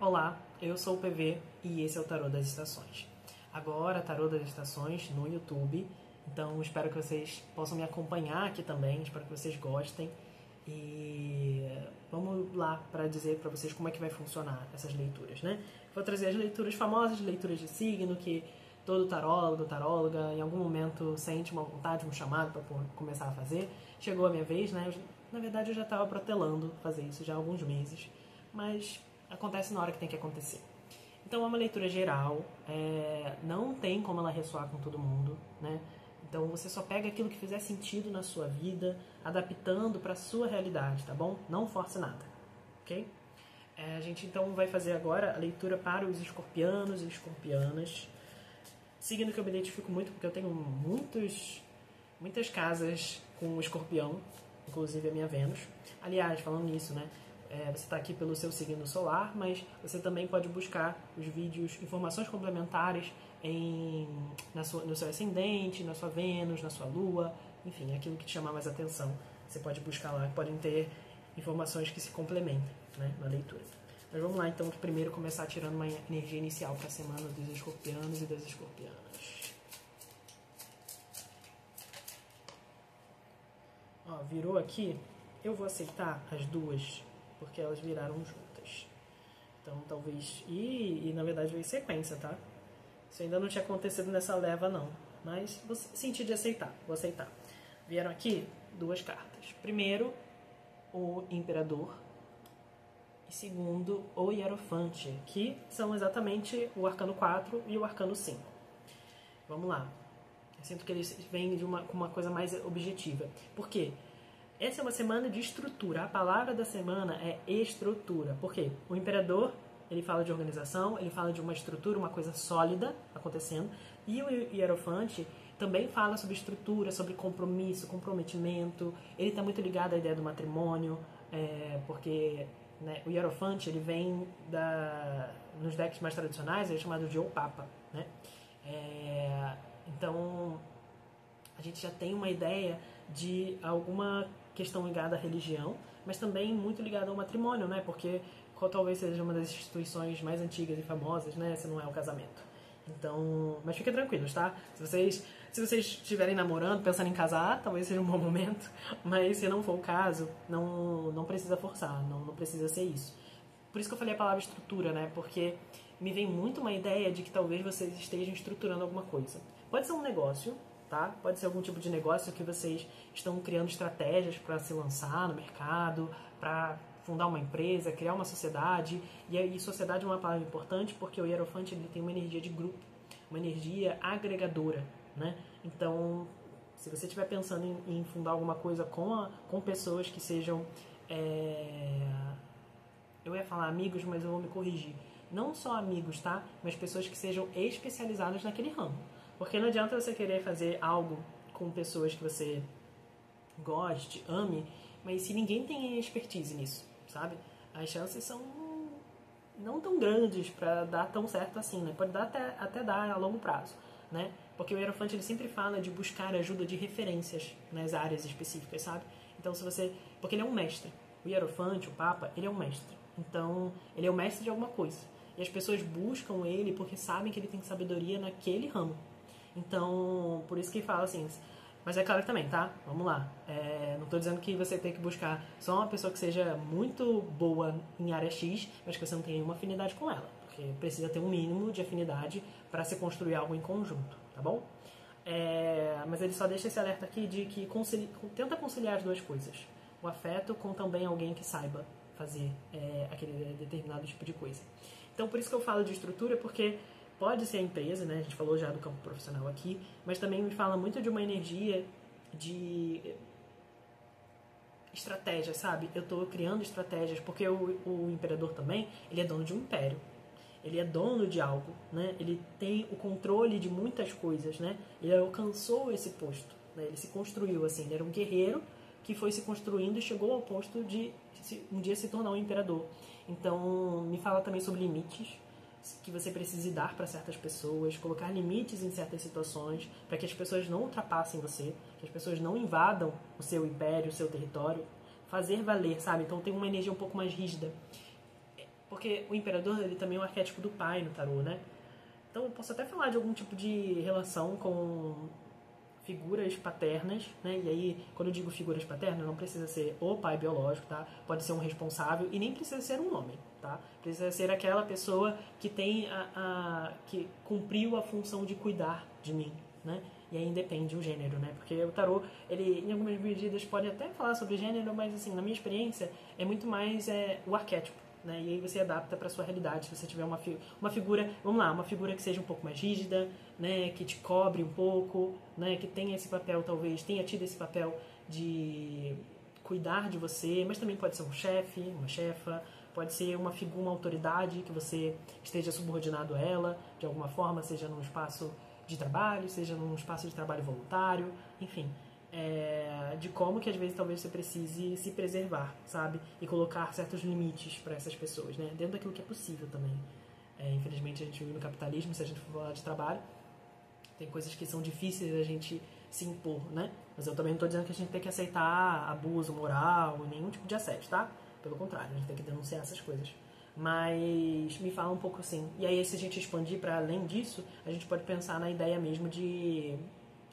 Olá, eu sou o PV e esse é o Tarô das Estações. Agora, Tarô das Estações no YouTube, então espero que vocês possam me acompanhar aqui também, espero que vocês gostem. E vamos lá para dizer para vocês como é que vai funcionar essas leituras, né? Vou trazer as leituras famosas, leituras de signo, que todo tarólogo, taróloga, em algum momento sente uma vontade, um chamado para começar a fazer. Chegou a minha vez, né? Na verdade, eu já estava protelando fazer isso já há alguns meses, mas acontece na hora que tem que acontecer. Então é uma leitura geral, não tem como ela ressoar com todo mundo, né? Então você só pega aquilo que fizer sentido na sua vida, adaptando para a sua realidade, tá bom? Não force nada, ok? A gente então vai fazer agora a leitura para os escorpianos e escorpianas. Signo que eu me identifico muito, porque eu tenho muitas casas com o escorpião, inclusive a minha Vênus. Aliás, falando nisso, né? Você está aqui pelo seu signo solar, mas você também pode buscar os vídeos, informações complementares no seu ascendente, na sua Vênus, na sua Lua, enfim, aquilo que te chamar mais atenção. Você pode buscar lá, podem ter informações que se complementam, né, na leitura. Mas vamos lá então, primeiro começar tirando uma energia inicial para a semana dos escorpianos e das escorpianas. Ó, virou aqui, eu vou aceitar as duas, porque elas viraram juntas. Então talvez... E na verdade veio sequência, tá? Isso ainda não tinha acontecido nessa leva, não. Mas vou sentir de aceitar, vou aceitar. Vieram aqui duas cartas. Primeiro, o Imperador. E segundo, o Hierofante, que são exatamente o Arcano 4 e o Arcano 5. Vamos lá. Eu sinto que eles vêm com uma coisa mais objetiva. Por quê? Essa é uma semana de estrutura. A palavra da semana é estrutura. Por quê? O Imperador, ele fala de organização, ele fala de uma estrutura, uma coisa sólida acontecendo. E o Hierofante também fala sobre estrutura, sobre compromisso, comprometimento. Ele está muito ligado à ideia do matrimônio, porque... né, o Hierofante, ele vem nos decks mais tradicionais, ele é chamado de O Papa, né? Então, a gente já tem uma ideia de alguma questão ligada à religião, mas também muito ligada ao matrimônio, né? Porque qual talvez seja uma das instituições mais antigas e famosas, né? Se não é o casamento. Então, mas fiquem tranquilos, tá? Se vocês estiverem namorando, pensando em casar, talvez seja um bom momento, mas se não for o caso, não precisa forçar, não precisa ser isso. Por isso que eu falei a palavra estrutura, né? Porque me vem muito uma ideia de que talvez vocês estejam estruturando alguma coisa. Pode ser um negócio, tá? Pode ser algum tipo de negócio que vocês estão criando estratégias para se lançar no mercado, para fundar uma empresa, criar uma sociedade. E aí, sociedade é uma palavra importante porque o Hierofante, ele tem uma energia de grupo, uma energia agregadora, né? Então, se você estiver pensando em fundar alguma coisa com pessoas que sejam... Eu ia falar amigos, mas eu vou me corrigir. Não só amigos, tá? Mas pessoas que sejam especializadas naquele ramo. Porque não adianta você querer fazer algo com pessoas que você goste, ame, mas se ninguém tem expertise nisso, sabe? As chances são não tão grandes para dar tão certo assim, né? Pode dar até dar a longo prazo, né? Porque o Hierofante, ele sempre fala de buscar ajuda de referências nas áreas específicas, sabe? Então, porque ele é um mestre. O Hierofante, o Papa, ele é um mestre. Então, ele é o mestre de alguma coisa. E as pessoas buscam ele porque sabem que ele tem sabedoria naquele ramo. Então, por isso que fala assim... Mas é claro também, tá? Vamos lá. Não estou dizendo que você tem que buscar só uma pessoa que seja muito boa em área X, mas que você não tenha nenhuma afinidade com ela. Porque precisa ter um mínimo de afinidade para se construir algo em conjunto, tá bom? Mas ele só deixa esse alerta aqui de que tenta conciliar as duas coisas. O afeto com também alguém que saiba fazer aquele determinado tipo de coisa. Então, por isso que eu falo de estrutura, porque... Pode ser a empresa, né? A gente falou já do campo profissional aqui, mas também me fala muito de uma energia de estratégia, sabe? Eu estou criando estratégias, porque o imperador também, ele é dono de um império. Ele é dono de algo, né? Ele tem o controle de muitas coisas, né? Ele alcançou esse posto, né? Ele se construiu assim, ele era um guerreiro que foi se construindo e chegou ao posto de um dia se tornar um imperador. Então, me fala também sobre limites, que você precise dar para certas pessoas, colocar limites em certas situações, para que as pessoas não ultrapassem você, que as pessoas não invadam o seu império, o seu território, fazer valer, sabe? Então tem uma energia um pouco mais rígida. Porque o imperador, ele também é um arquétipo do pai no tarô, né? Então eu posso até falar de algum tipo de relação com figuras paternas, né? E aí, quando eu digo figuras paternas, não precisa ser o pai biológico, tá? Pode ser um responsável e nem precisa ser um homem, tá? Precisa ser aquela pessoa que tem que cumpriu a função de cuidar de mim, né? E aí depende o gênero, né? Porque o tarô, ele em algumas medidas pode até falar sobre gênero, mas assim, na minha experiência, é muito mais o arquétipo, né? E aí você adapta para sua realidade. Se você tiver uma figura, vamos lá, uma figura que seja um pouco mais rígida, né, que te cobre um pouco, né, que tenha esse papel, talvez tenha tido esse papel de cuidar de você, mas também pode ser um chefe, uma chefa, pode ser uma figura, uma autoridade que você esteja subordinado a ela, de alguma forma, seja num espaço de trabalho, seja num espaço de trabalho voluntário, enfim. De como que às vezes talvez você precise se preservar, sabe? E colocar certos limites para essas pessoas, né? Dentro daquilo que é possível também. Infelizmente a gente vive no capitalismo, se a gente for falar de trabalho, tem coisas que são difíceis da gente se impor, né? Mas eu também não estou dizendo que a gente tem que aceitar abuso moral, nenhum tipo de assédio, tá? Pelo contrário, a gente tem que denunciar essas coisas. Mas me fala um pouco assim. E aí, se a gente expandir para além disso, a gente pode pensar na ideia mesmo de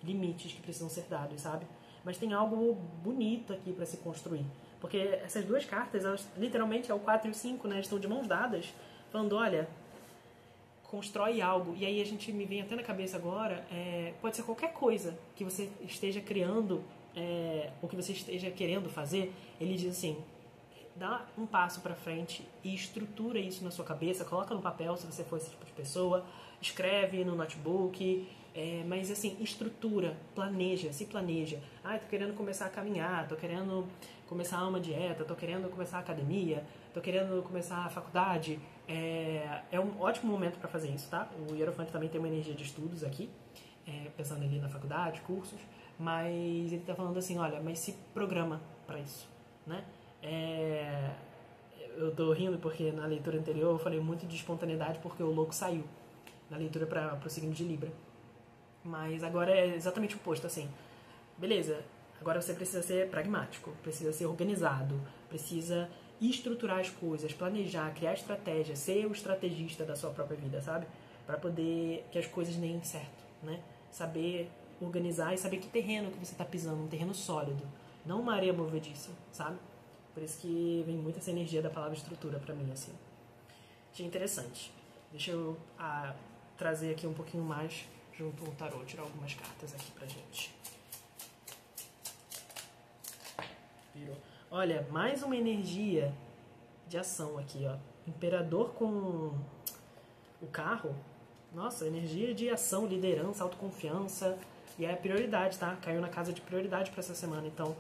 limites que precisam ser dados, sabe? Mas tem algo bonito aqui para se construir. Porque essas duas cartas, elas, literalmente, é o 4 e o 5, né? Estão de mãos dadas, falando, olha, constrói algo. E aí a gente me vem até na cabeça agora, pode ser qualquer coisa que você esteja criando, ou que você esteja querendo fazer. Ele diz assim, dá um passo para frente e estrutura isso na sua cabeça, coloca no papel se você for esse tipo de pessoa, escreve no notebook, mas assim, estrutura, planeja, se planeja. Tô querendo começar a caminhar, tô querendo começar uma dieta, tô querendo começar a academia, tô querendo começar a faculdade. É um ótimo momento para fazer isso, tá? O Hierofante também tem uma energia de estudos aqui, pensando ali na faculdade, cursos, mas ele tá falando assim, olha, mas se programa para isso, né? Eu tô rindo porque na leitura anterior eu falei muito de espontaneidade porque o louco saiu na leitura para o signo de Libra. Mas agora é exatamente o oposto, assim. Beleza, agora você precisa ser pragmático, precisa ser organizado, precisa estruturar as coisas, planejar, criar estratégia, ser o estrategista da sua própria vida, sabe? Para poder que as coisas deem certo, né? Saber organizar e saber que terreno que você tá pisando, um terreno sólido, não uma areia movediça, sabe? Por isso que vem muito essa energia da palavra estrutura pra mim, assim. Achei interessante. Deixa eu trazer aqui um pouquinho mais junto ao tarô, tirar algumas cartas aqui pra gente. Virou. Olha, mais uma energia de ação aqui, ó. Imperador com o carro. Nossa, energia de ação, liderança, autoconfiança. E é prioridade, tá? Caiu na casa de prioridade pra essa semana. Então,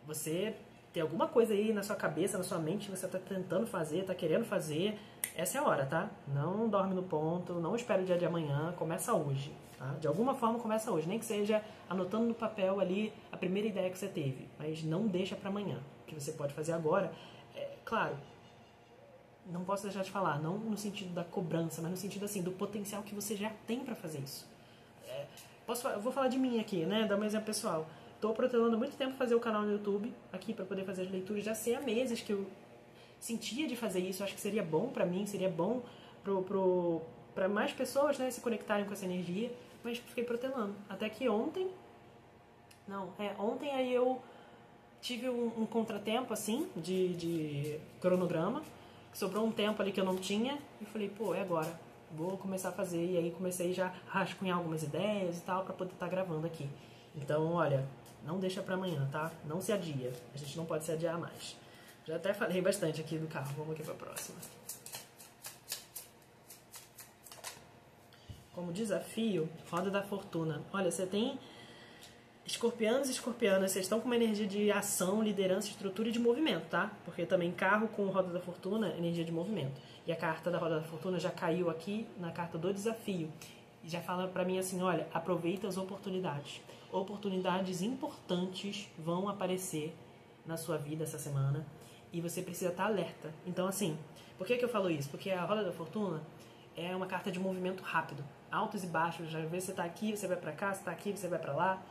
você tem alguma coisa aí na sua cabeça, na sua mente, que você tá tentando fazer, tá querendo fazer, essa é a hora, tá? Não dorme no ponto, não espere o dia de amanhã, começa hoje, tá? De alguma forma começa hoje, nem que seja anotando no papel ali a primeira ideia que você teve, mas não deixa para amanhã. O que você pode fazer agora, claro, não posso deixar de falar, não no sentido da cobrança, mas no sentido assim, do potencial que você já tem para fazer isso. Eu vou falar de mim aqui, né? Dar um exemplo pessoal. Tô protelando muito tempo fazer o canal no YouTube aqui para poder fazer as leituras. Já sei há meses que eu sentia de fazer isso. Eu acho que seria bom para mim, seria bom para mais pessoas, né, se conectarem com essa energia. Mas fiquei protelando. Até que ontem aí eu tive um contratempo assim de cronograma. Sobrou um tempo ali que eu não tinha e falei, pô, é agora. Vou começar a fazer. E aí comecei já a rascunhar algumas ideias e tal para poder estar gravando aqui. Então, olha, não deixa pra amanhã, tá? Não se adia. A gente não pode se adiar mais. Já até falei bastante aqui do carro. Vamos aqui pra próxima. Como desafio, roda da fortuna. Olha, você tem escorpianos e escorpianas. Vocês estão com uma energia de ação, liderança, estrutura e de movimento, tá? Porque também carro com roda da fortuna, energia de movimento. E a carta da roda da fortuna já caiu aqui na carta do desafio. E já fala pra mim assim, olha, aproveita as oportunidades. Oportunidades importantes vão aparecer na sua vida essa semana e você precisa estar alerta. Então, assim, por que eu falo isso? Porque a roda da fortuna é uma carta de movimento rápido, altos e baixos. Já vê, você tá aqui, você vai pra cá, você tá aqui, você vai pra lá.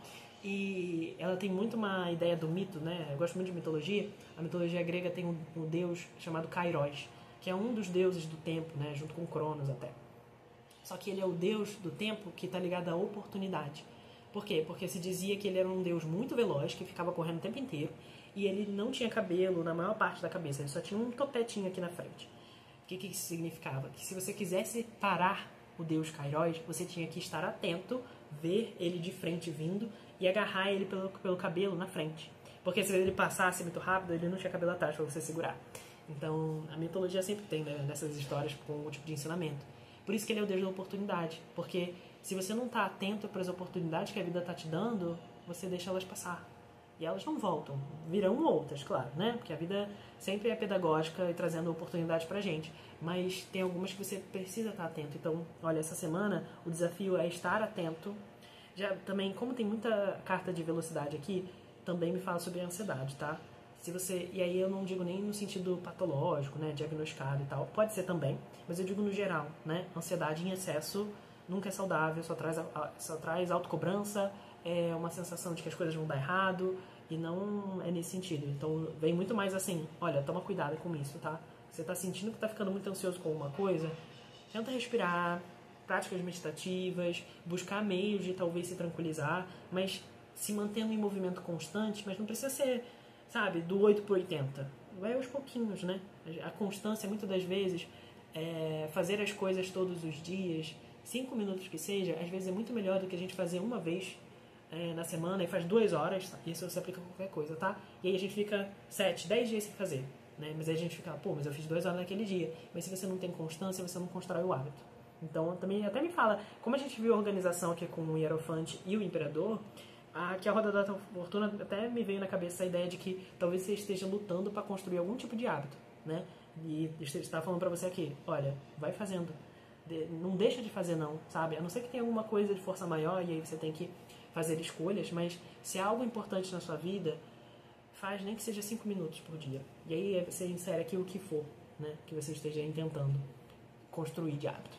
E ela tem muito uma ideia do mito, né? Eu gosto muito de mitologia. A mitologia grega tem um deus chamado Kairos. que é um dos deuses do tempo, né, junto com Cronos até. Só que ele é o deus do tempo que está ligado à oportunidade. Por quê? Porque se dizia que ele era um deus muito veloz, que ficava correndo o tempo inteiro, e ele não tinha cabelo na maior parte da cabeça, ele só tinha um topetinho aqui na frente. O que isso significava? Que se você quisesse parar o deus Kairos, você tinha que estar atento, ver ele de frente vindo e agarrar ele pelo cabelo na frente. Porque se ele passasse muito rápido, ele não tinha cabelo atrás para você segurar. Então, a mitologia sempre tem, né, nessas histórias com algum tipo de ensinamento. Por isso que ele é o deus da oportunidade. Porque se você não está atento para as oportunidades que a vida está te dando, você deixa elas passar. E elas não voltam. Virão outras, claro, né? Porque a vida sempre é pedagógica e trazendo oportunidades pra gente. Mas tem algumas que você precisa estar atento. Então, olha, essa semana o desafio é estar atento. Já também, como tem muita carta de velocidade aqui, também me fala sobre a ansiedade, tá? Se você, e aí eu não digo nem no sentido patológico, né, diagnosticado e tal, pode ser também, mas eu digo no geral, né, ansiedade em excesso nunca é saudável, só traz autocobrança, é uma sensação de que as coisas vão dar errado, e não é nesse sentido. Então vem muito mais assim, olha, toma cuidado com isso, tá? Você tá sentindo que tá ficando muito ansioso com alguma coisa, tenta respirar, práticas meditativas, buscar meios de talvez se tranquilizar, mas se mantendo em movimento constante, mas não precisa ser, sabe, do 8 para 80. Vai aos pouquinhos, né? A constância, muitas das vezes, fazer as coisas todos os dias, 5 minutos que seja, às vezes é muito melhor do que a gente fazer uma vez na semana e faz 2 horas, isso você aplica a qualquer coisa, tá? E aí a gente fica 7, 10 dias sem fazer, né? Mas aí a gente fica, pô, mas eu fiz 2 horas naquele dia. Mas se você não tem constância, você não constrói o hábito. Então, também até me fala, como a gente viu a organização aqui com o Hierofante e o Imperador, aqui a Roda da Fortuna até me veio na cabeça a ideia de que talvez você esteja lutando para construir algum tipo de hábito, né? E está falando para você aqui, olha, vai fazendo. Não deixa de fazer não, sabe? A não ser que tenha alguma coisa de força maior e aí você tem que fazer escolhas, mas se há algo importante na sua vida, faz nem que seja 5 minutos por dia. E aí você insere aqui o que for, né? Que você esteja tentando construir de hábito.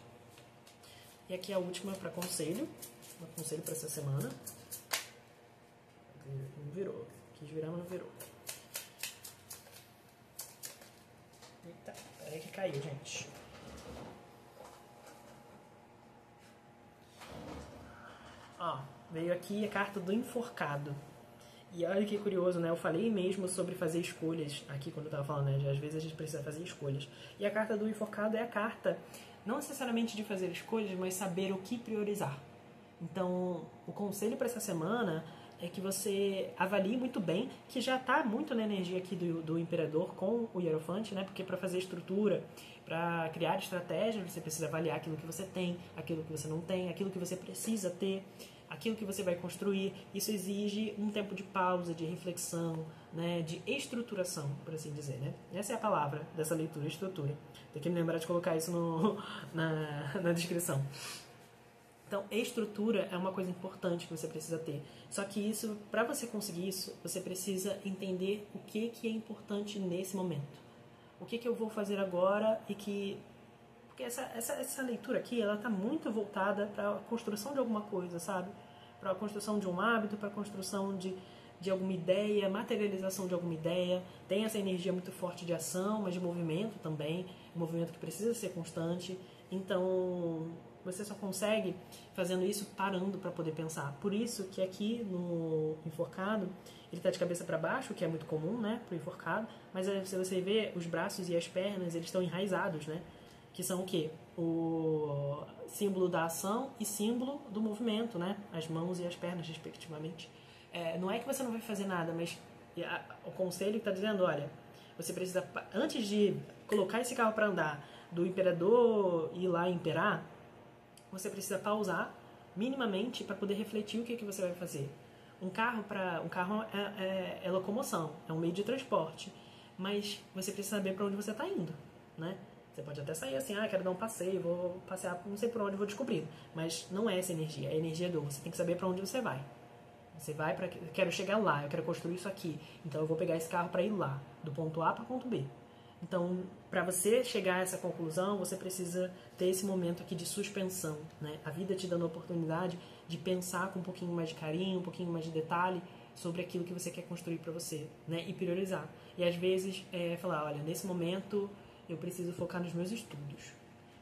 E aqui a última para conselho. Um conselho para essa semana. Não virou. Quis virar, mas não virou. Eita, peraí que caiu, gente. Ó, veio aqui a carta do enforcado. E olha que curioso, né? Eu falei mesmo sobre fazer escolhas aqui quando eu tava falando, né? Às vezes a gente precisa fazer escolhas. E a carta do enforcado é a carta, não necessariamente de fazer escolhas, mas saber o que priorizar. Então, o conselho para essa semana é que você avalie muito bem, que já está muito na energia aqui do Imperador com o Hierofante, né? Porque para fazer estrutura, para criar estratégias, você precisa avaliar aquilo que você tem, aquilo que você não tem, aquilo que você precisa ter, aquilo que você vai construir. Isso exige um tempo de pausa, de reflexão, né? De estruturação, por assim dizer, né? Essa é a palavra dessa leitura, estrutura. Tem que me lembrar de colocar isso na descrição. Então, estrutura é uma coisa importante que você precisa ter. Só que isso, para você conseguir isso, você precisa entender o que é importante nesse momento. O que eu vou fazer agora e que... Porque essa leitura aqui, ela está muito voltada para a construção de alguma coisa, sabe? Para a construção de um hábito, para a construção de alguma ideia, materialização de alguma ideia. Tem essa energia muito forte de ação, mas de movimento também. Um movimento que precisa ser constante. Então... você só consegue fazendo isso parando para poder pensar. Por isso que aqui no enforcado, ele está de cabeça para baixo, que é muito comum, né, para o enforcado, mas se você vê os braços e as pernas, eles estão enraizados, né, que são o quê? O símbolo da ação e símbolo do movimento, né, as mãos e as pernas, respectivamente. Não é que você não vai fazer nada, mas o conselho está dizendo, olha, você precisa, antes de colocar esse carro para andar, do imperador ir lá imperar, você precisa pausar minimamente para poder refletir o que você vai fazer. Um carro é locomoção, é um meio de transporte, mas você precisa saber para onde você está indo, né? Você pode até sair assim, quero dar um passeio, vou passear, não sei por onde, vou descobrir. Mas não é essa energia, é a energia você tem que saber para onde você vai. Você vai para, quero chegar lá, eu quero construir isso aqui, então eu vou pegar esse carro para ir lá, do ponto A para o ponto B. Então, para você chegar a essa conclusão, você precisa ter esse momento aqui de suspensão, né? A vida te dando a oportunidade de pensar com um pouquinho mais de carinho, um pouquinho mais de detalhe sobre aquilo que você quer construir para você, né? E priorizar. E às vezes falar, olha, nesse momento eu preciso focar nos meus estudos.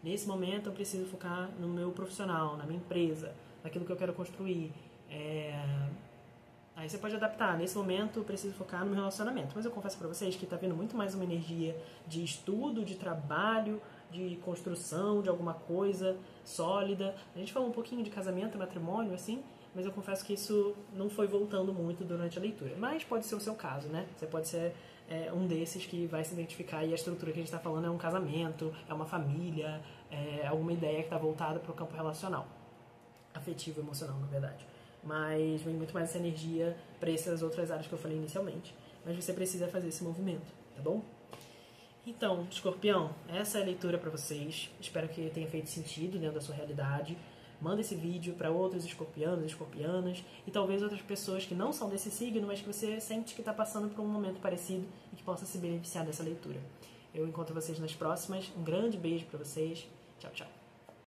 Nesse momento, eu preciso focar no meu profissional, na minha empresa, naquilo que eu quero construir. Aí você pode adaptar. Nesse momento, eu preciso focar no meu relacionamento. Mas eu confesso pra vocês que tá vindo muito mais uma energia de estudo, de trabalho, de construção de alguma coisa sólida. A gente falou um pouquinho de casamento e matrimônio, assim, mas eu confesso que isso não foi voltando muito durante a leitura. Mas pode ser o seu caso, né? Você pode ser um desses que vai se identificar e a estrutura que a gente está falando é um casamento, é uma família, é alguma ideia que está voltada para o campo relacional. Afetivo, emocional, na verdade. Mas vem muito mais essa energia para essas outras áreas que eu falei inicialmente. Mas você precisa fazer esse movimento, tá bom? Então, Escorpião, essa é a leitura para vocês. Espero que tenha feito sentido dentro da sua realidade. Manda esse vídeo para outros escorpianos, escorpianas e talvez outras pessoas que não são desse signo, mas que você sente que está passando por um momento parecido e que possa se beneficiar dessa leitura. Eu encontro vocês nas próximas. Um grande beijo para vocês. Tchau, tchau.